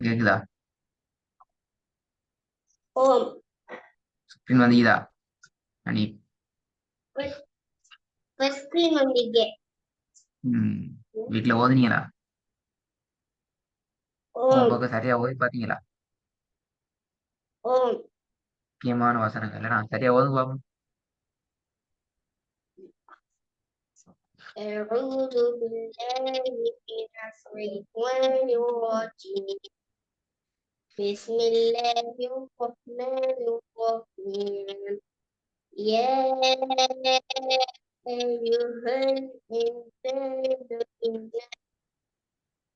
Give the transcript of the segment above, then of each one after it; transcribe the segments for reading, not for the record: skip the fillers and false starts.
கேக்குதா? ஓம். ஸ்கிரீன் வந்தீங்களா? அனி. ஃபர்ஸ்ட் ஸ்கிரீன் வந்தீங்க. ம். வீட்டுல ஓதுனீங்களா? ஓம். பக்கம் சரியா ஓதி பாத்தீங்களா? ஓம். முக்கியமான வசனங்கள் இல்லைனா சரியா ஓதுங்க பாப்போம். أعوذ بالله من الشيطان الرجيم. بسم الله الرحمن الرحيم. يا أيها الإنسان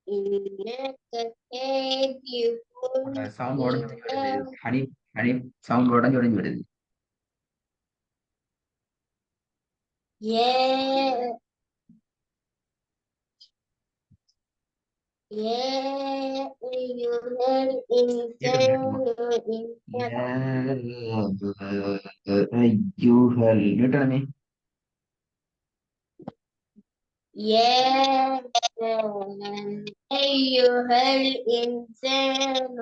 إنك كادح சவுண்ட் உடஞ்சு உடஞ்சு إلى வருது. ஹனி ஹனி சவுண்ட் உடஞ்சு உடஞ்சு வருது. يا يا أيها கேட்டும் கேட்டுமா. الإنسان إنك ஐயூஹல் நியூட்டனமே. يا أيها الإنسان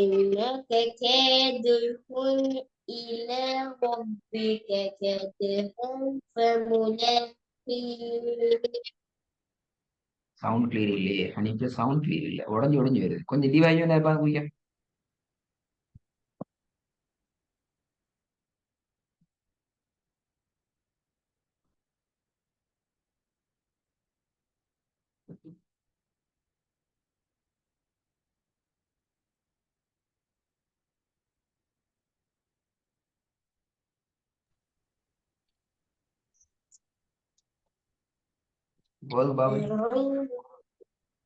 إنك كادح إلى ربك كدحا فملاقيه. சவுண்ட் கிளியர் இல்லையே ஹனிக்கு, சவுண்ட் கிளியர் இல்லை, உடஞ்சு உடஞ்சு வருது. கொஞ்சம் டிவைஸ் வேணா பாருங்க. போதும் பாபு. أعوذ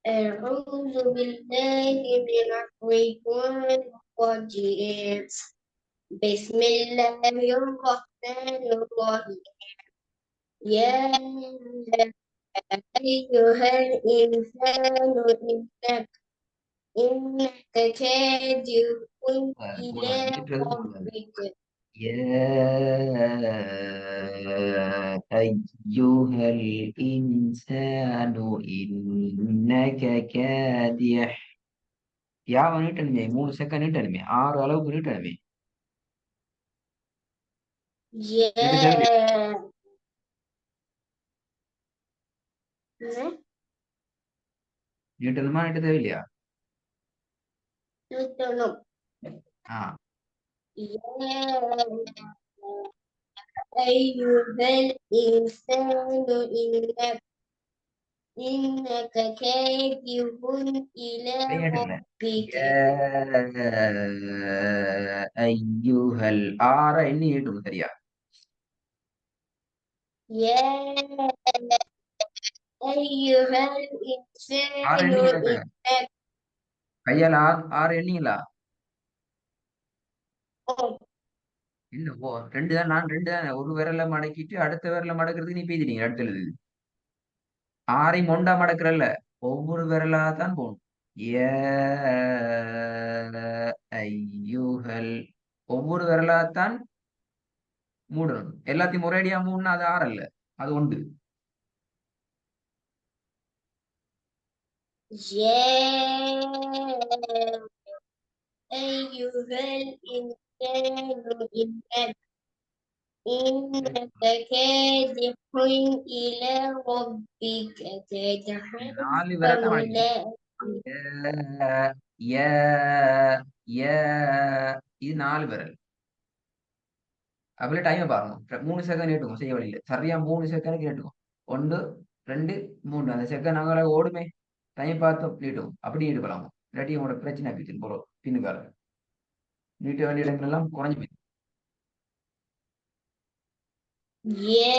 أعوذ بالله من الشيطان الرجيم. بسم الله الرحمن الرحيم. يا أيها الإنسان إنك كادح إلى நீட்டுறது கூடாது. ربك. أيها الإنسان إنك كادح. யாவ நீட்டணுமே, 3 செகண்ட் நீட்டணுமே, 6 அளவுக்கு நீட்டணுமே. நீட்ட தேவையில்லை. يا நீட்டணுமா நீட்ட தேவையில்லையா? نتنم. ஆ. يا أيها الإنسان إنك كادح إلى நீட்டல. ربك. ஐயூஹல் ஆற எண்ணி நீட்டணும் சரியா. يا أيها ஆறு الإنسان எண்ணிங்களா? إنك கையால ஆறு எண்ணிங்களா? قم. இல்ல ஓ ரெண்டு தான், நான் ரெண்டு தானே. ஒரு விரல மடக்கிட்டு அடுத்த விரல மடக்கிறதுக்கு நீ பேசிட்டீங்க அடுத்த எழுது. ஆறை மொண்டா மடக்கிறல்ல, ஒவ்வொரு விரலா தான் போகணும். ஏ ஐயூஹல் ஒவ்வொரு விரலாத்தான் மூடணும். எல்லாத்தையும் முறையடியா மூணுனா அது ஆறல்ல, அது உண்டு. يا أيها الإنسان إنك كادح إلى ربك كدحا 4 விரலை மடக்கணும். فملاقيه. ஏ ஏ இது 4 விரல். அப்படியே டைமை பாருங்க. 3 செகண்ட் கேட்டுக்கும் செய்ய வழியில் சரியா 3 செகண்ட் கேட்டுக்கும். 1 2 3 அந்த செகண்ட் நாங்களே ஓடுமே. டைம் பார்த்து நீட்டும் அப்படி நீட்டுக்கலாம். இல்லாட்டி உங்களோட பிரச்சனை ஆக்கிட்டு போறோம் பின்னுக்கால நீட்ட வேண்டிய இடங்கள் எல்லாம் குறைஞ்சு போயிடும். يا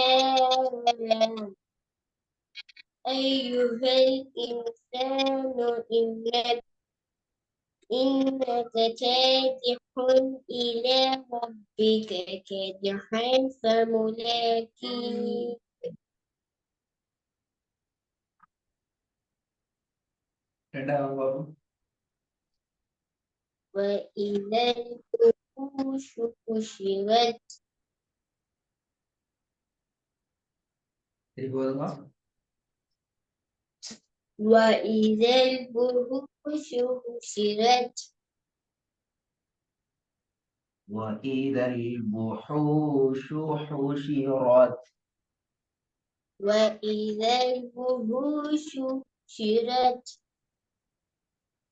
أيها الإنسان إنك كادح إلى ربك كدحا فملاقيه. ரெண்டாவது பாபு. وإذا الوحوش حشرت. சரி போதுமா? وإذا الوحوش حشرت وإذا الوحوش حشرت وإذا الوحوش حشرت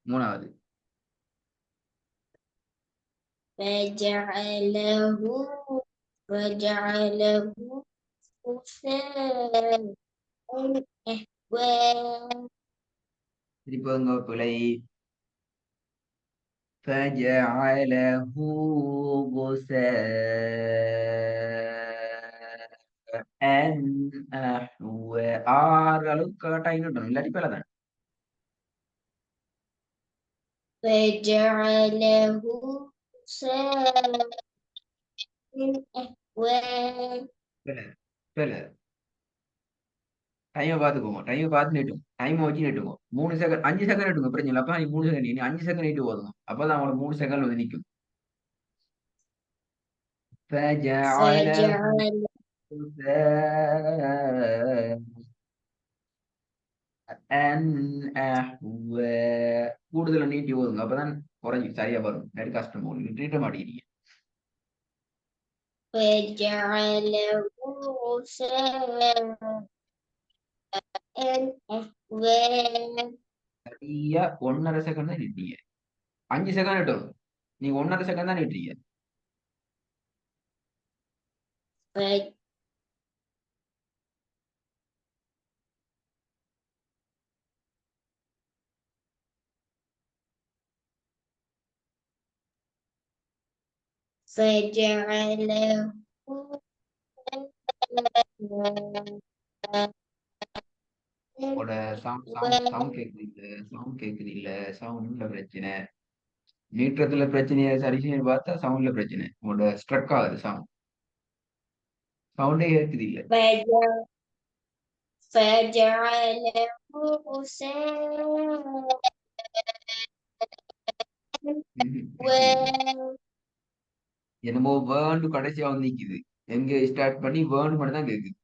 மூணாவது فجعله غثاء أحوى திருப்பி உங்க பிழை فجعله غثاء أحوى ஆறு அளவுக்கு கரெக்டாக இருக்கணும் இல்லாட்டி பிழை தான் فجعله غثاء أحوى பிழை பிழை டைமை பார்த்துக்கோங்க டைமை பார்த்து நீட்டும் டைமை வச்சு நீட்டுங்க 3 செகண்ட் 5 செகண்ட் நீட்டுங்க பிரச்சனை இல்லை அப்ப நீ 3 செகண்ட் நீ 5 செகண்ட் நீட்டு போதுங்க அப்பதான் அவங்களோட 3 செகண்ட் வந்து நிற்கும் فجعله فجعل أحوى கூடுதல நீட்டி ஓதுங்க அப்பதான் குறைஞ்சி சரியா வரும் நெடு கஷ்டம் உங்களுக்கு நீட்ட மாட்டேங்கிறீங்க فجعله غثاء أحوى சரியா 1.5 செகண்ட் தான் நீட்டீங்க 5 செகண்ட் நீட்டணும் நீங்க 1.5 செகண்ட் தான் நீட்டுறீங்க فجعله உங்களோட சவுண்ட் கேக்குது இல்ல சவுண்ட் கேக்குது இல்ல சவுண்ட்ல பிரச்சனை நீட்டுறதுல பிரச்சனையை சரி செய்ய பார்த்தா சவுண்ட்ல பிரச்சனை உங்களோட ஸ்ட்ரக் ஆகுது சவுண்டே கேக்குது இல்ல فجعله غثاء என்னமோ வேர்ண்டு கடைசியா வந்து நிக்குது எங்க ஸ்டார்ட் பண்ணி வேர்ண்டு மட்டும் தான் கேக்குது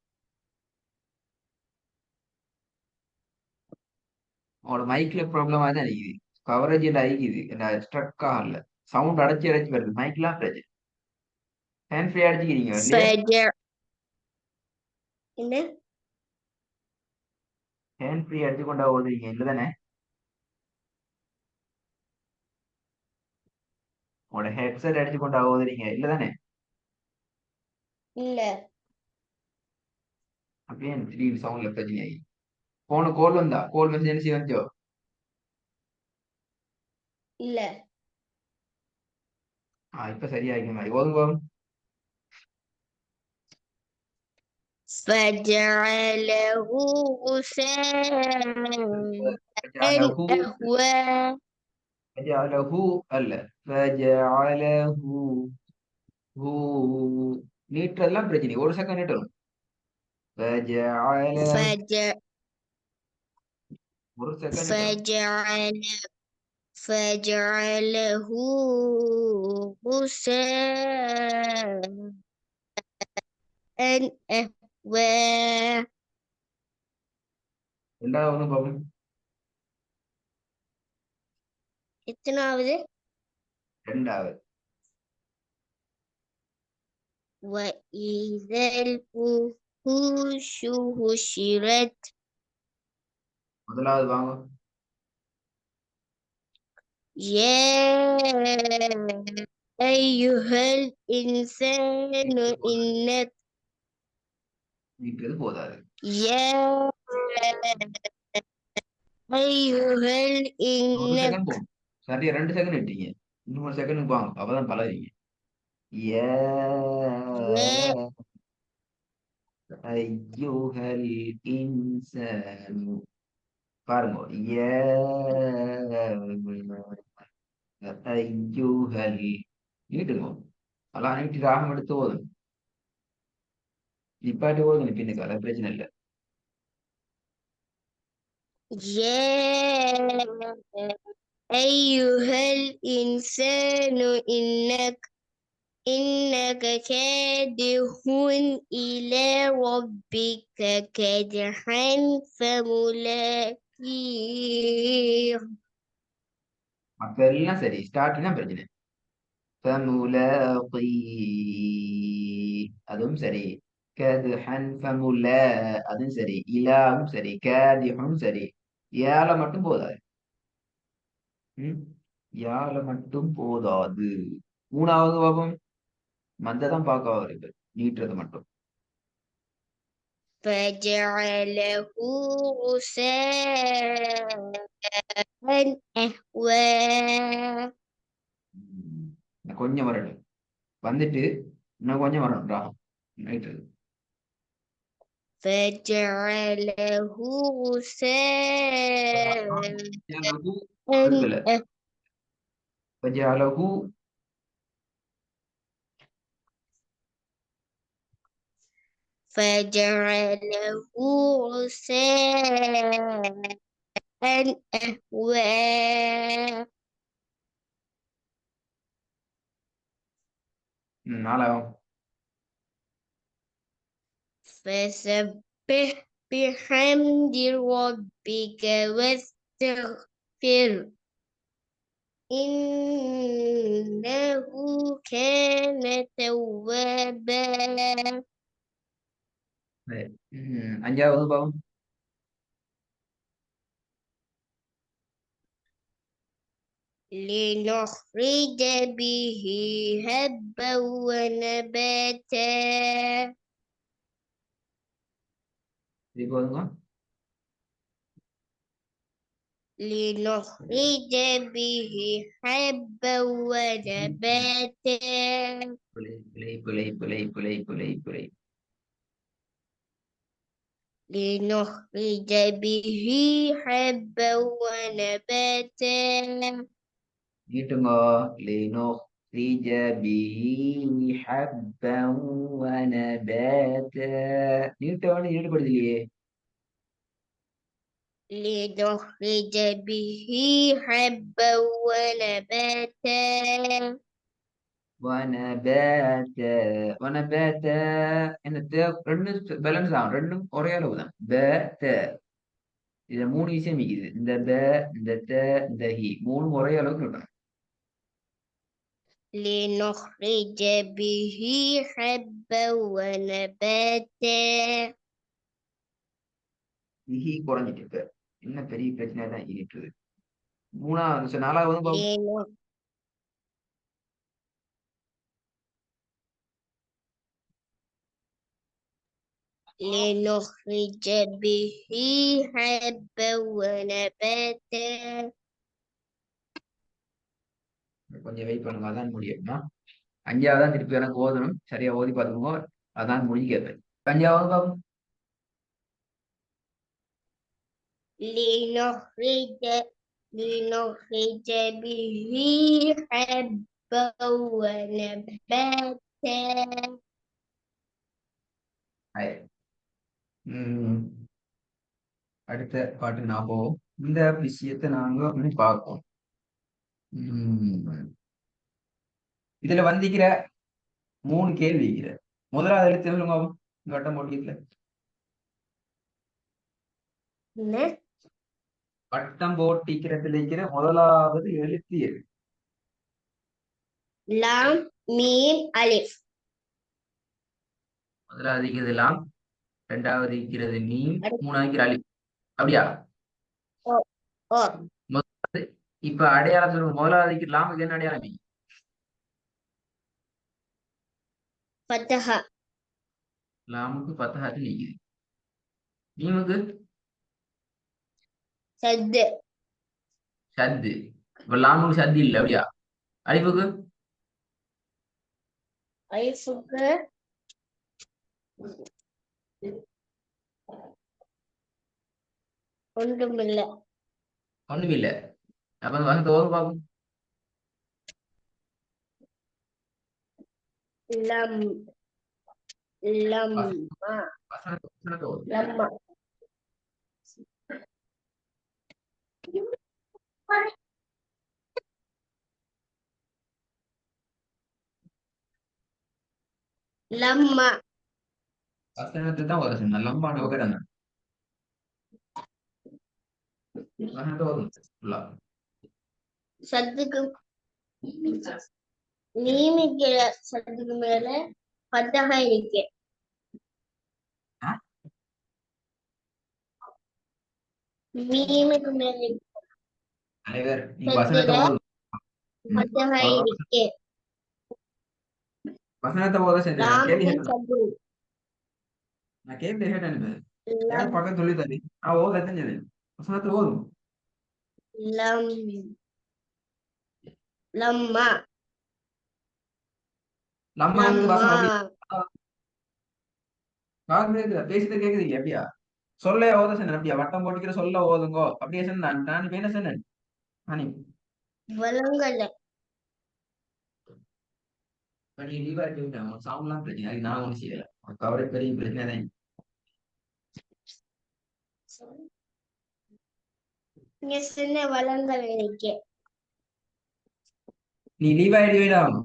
உங்களோட மைக்ல ப்ராப்ளமா தான் இருக்குது கவரேஜ் எல்லாம் ஆகிக்குது ஸ்ட்ரக் ஆகல சவுண்ட் அடைச்சி அடைச்சி வருது மைக்லாம் பிரச்சனை ஹேண்ட் ஃப்ரீ அடிச்சுக்கிறீங்க இல்லையா என்ன ஹேண்ட் ஃப்ரீ அடிச்சு கொண்டா ஓடுறீங்க இல்லதானே உங்களோட ஹெட்செட் அடிச்சு கொண்டா ஓதுறீங்க இல்லதானே இல்ல அப்படியே திடீர்னு சவுண்ட்ல பிரச்சனை ஆகி போன கோல் வந்தா கோல் மெசேஜ் வந்துச்சோ இல்ல இப்ப சரியாகிற மாதிரி ஓதுங்க فجعله غثاء أحوى فجعله அல்ல فجعله ஹூ நீட்டுறதுலாம் பிரச்சனை 1 செகண்ட் நீட்டணும் فجعله فج 1 செகண்ட் நீட்டணும் فجعله غثاء أحوى ரெண்டாவது ஒன்றும் பாப்போம் எத்தனாவது ரெண்டாவது وإذا الوحوش حشرت முதலாவது வாங்க يا أيها الإنسان إنك நீட்டுறது போதாது يا أيها 1 الإنك செகண்ட் போகும் சரியா 2 செகண்ட் நீட்டீங்க இன்னும் 1 செகண்ட் வாங்க அப்பதான் பழகுறீங்க أيها الإنسان பாருங்க أيها நீட்டுங்க அதெல்லாம் நீட்டி ராகம் எடுத்து ஓதும் நிப்பாட்டி ஓதுங்க பின்னுக்கு அது பிரச்சனை இல்லை يا أيها الإنسان إنك كادح إلى ربك كدحا فملاقيه فطير மத்த எல்லாம் சரி ஸ்டார்டிங் தான் பிரச்சனை. فملاقي அதுவும் சரி. கதுஹன் ஃபமுலா அதுவும் சரி. இலாவும் சரி. காதிஹும் சரி. யால மட்டும் போதாது. ம் யால மட்டும் போதாது. மூணாவது பாபம் மத்த தான் பார்க்க இருக்கு. நீட்டுறது மட்டும். فجعله غثاء أحوى இன்னும் கொஞ்சம் வரட்டும். வந்துட்டு இன்னும் கொஞ்சம் வரணும் ராகம். நீட்டுறது. فجعله غثاء ஜஅலஹு அடுக்கல. ஃபஜஅலஹு فجعله غثاء أحوى நாலாகும். فسبح بحمد ربك واستغفر إنه كان توابا அஞ்சாவது பாவம். لنخرج به هبا ونباتا இது போதுங்க. لنخرج به حبا ونباتا பிழை பிழை பிழை பிழை பிழை பிழை பிழை. لنخرج به حبا ونباتا நீட்டுங்க. லினோ رج به حبا ونباتا. நீட்டவனு ஈடுபடுத்தலையே. لنخرج به حبا ونباتا ونباتا ونباتا இந்த ரெண்டு பேலன்ஸ் ஆகும். ரெண்டும் ஒரே அளவு தான். ப இதுல மூணு விஷயம் மிக்குது. இந்த ப இந்த த இந்த ஹி மூணு ஒரே அளவுக்கு இருக்கணும். لنخرج به حبا ونباتا ஹி குறைஞ்சிட்டு இப்ப என்ன பெரிய பிரச்சனை தான் இருக்குது. மூணாவது நாலாவது வந்து لنخ- لنخرج به حبا ونباتا கொஞ்சம் வெயிட் பண்ணுங்க. அதான் முடியும்னா அஞ்சாவது தான் திருப்பி எனக்கு ஓதணும். சரியா ஓதி பார்த்துக்கோங்க. அதான் முடிக்கிறது. அஞ்சாவது பாவம். لنخرج لنخرج به حبا ونباتا உம் அடுத்த பாட்டு நான் போவோம். இந்த விஷயத்தை நாங்க பார்ப்போம். இதுல வந்திக்கிற மூணு கேள்வி இருக்கிற. முதலாவது எழுத்து சொல்லுங்க பாப்போம். இந்த வட்டம் போட்டிக்கல என்ன வட்டம் போட்டிக்கிறதுல இருக்கிற முதலாவது எழுத்து எது? லாம் மீம் அலிஃப் முதலாவது இருக்கிறது லாம், ரெண்டாவது இருக்கிறது மீம், மூணாவது இருக்கிற அலிஃப். அப்படியா? ஓ இப்ப அடையாளம் சொல்லுங்க. முதலாவது இருக்கிற லாமுக்கு என்ன அடையாளம்? ஃபத்ஹா லாமுக்கு பத்தஹாத்து நீக்குது. மீமுக்கு சத்து சத்து. இப்ப லாமுக்கு சத்து இல்லை. அப்படியா? அலிஃபுக்கு அலிஃபுக்கு ஒன்றுமில்ல ஒண்ணும் இல்லை. அப்ப அந்த வசனத்தை ஓதும் பார்ப்போம். லம் லம்மா வசனத்தை ஓது. லம்மா லம்மா வசனத்தை தான் ஓத சொன்ன. லம்பான வகரம். வசனத்தை ஓதுங்க ஃபுல்லா. சத்துக்கு மீமிக்கிற சத்துக்கு மேல பத்தகா இருக்கு. ஆ? மீமுக்கு மேல அனைவர் நீங்க வசனத்தை சத்துல ஓதுங்க. பத்தகா இருக்கு. வசனத்தை ஓத செஞ்சு கேள்வி லாமுக்கு கேட்டேன். சத்து. நான் கேள்வி கேட்டேன். யார் லம் பக்கம் சொல்லி தரேன் நான் ஓத செஞ்சது வசனத்தை ஓதும். லம் லம்மா நம்ம லம்மா வசனம் அப்படி பேசிட்டு கேக்குது இல்லையா அப்படியா சொல்ல ஓத சொன்னேன் அப்படியா வட்டம் போட்டுக்கிற சொல்ல ஓதுங்கோ அப்படியே சொன்னேன் நான் இப்ப என்ன சொன்னேன் நானி வளங்கல நீ லீவா இருக்கேன் சாவுலாம் பிரச்சனை அதுக்கு நான் ஒன்றும் செய்யல கவரை பெரிய பிரச்சனை தான். இங்க சின்ன வளங்கள் இருக்கு. நீ லீவ் ஆயிடு வேண்டாம்.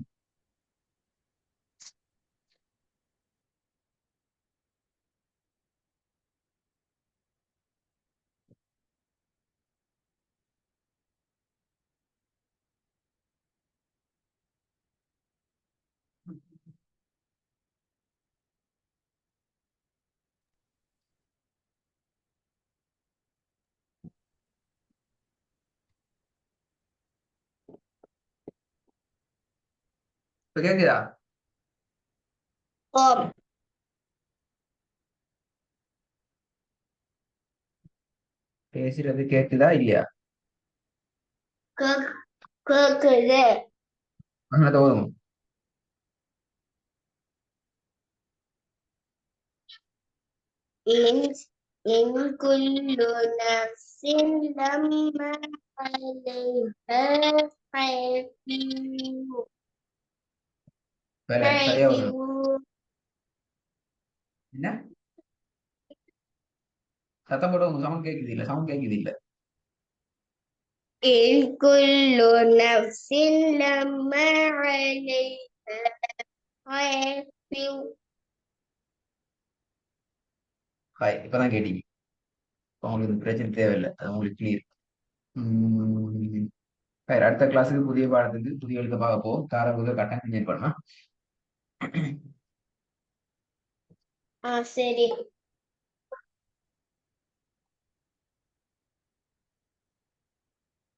இப்ப கேக்குதா ஓம் பேசுறது கேக்குதா இல்லையா கேக்குது. வசனத்தை ஓதும். إن إن كل نفس لما عليها حافظ. வேலை சரியா வரும் என்ன சத்தம் போட்டு உங்க சவுண்ட் கேக்குது இல்ல சவுண்ட் கேக்குது இல்ல إن كل نفس لما عليها حافظ. ஹாய் இப்பதான் கேட்டீங்க இப்ப உங்களுக்கு இந்த பிரச்சனை தேவையில்லை அது உங்களுக்கு கிளியர். வேற அடுத்த கிளாஸுக்கு புதிய பாடத்துக்கு புதிய எழுத பார்க்க போவோம் தார முதல் கட்டம் கிளியர் பண்ணலாம். சரி.